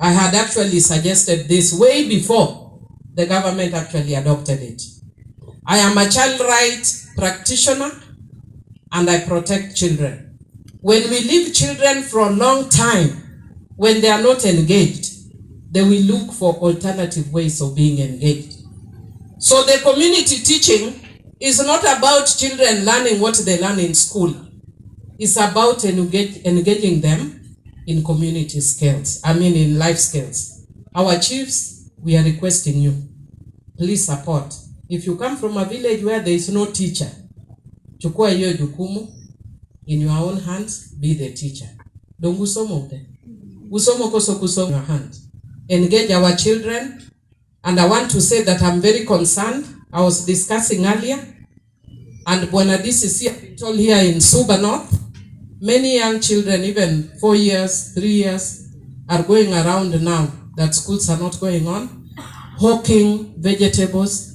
I had actually suggested this way before the government actually adopted it. I am a child rights practitioner and I protect children. When we leave children for a long time, when they are not engaged, they will look for alternative ways of being engaged. So the community teaching is not about children learning what they learn in school. It's about engaging them in community skills, in life skills. Our chiefs, we are requesting you, please support. If you come from a village where there is no teacher, chukua hiyo jukumu in your own hands, be the teacher. Don't usomo koso kusoma your hand. Engage our children, and I want to say that I'm very concerned. I was discussing earlier, and Bwana DCC told here in Suba North, many young children, even 4 years, 3 years, are going around now that schools are not going on, hawking vegetables,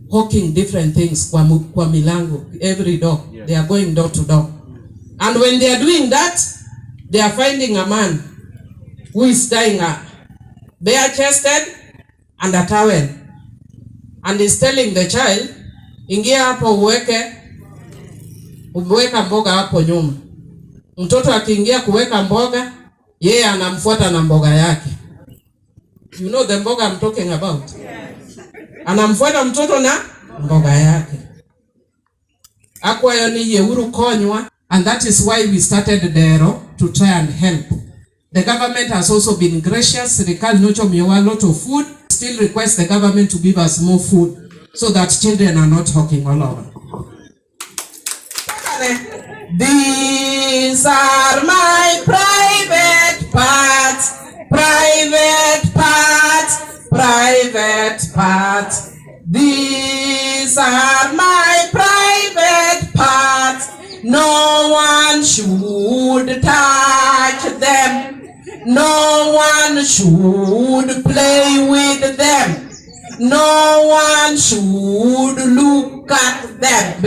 hawking different things kwa milango, every door. Yeah. They are going door to door. And when they are doing that, they are finding a man who is tying a bare-chested and a towel. And is telling the child, ingia hapo uweka mboga hapo nyuma. Mtoto akiingia kuweka mboga, yeye anamfuata na mboga yake. You know the mboga I'm talking about? Anamfuata mtoto na mboga yake. Akwa yoni yehuru konywa, and that is why we started Dero to try and help. The government has also been gracious. Serikali nocho miwa a lot of food. Still request the government to give us more food so that children are not hawking all over. These are my private parts, private parts, private parts. These are my private parts. No one should touch them. No one should play with them. No one should look at them.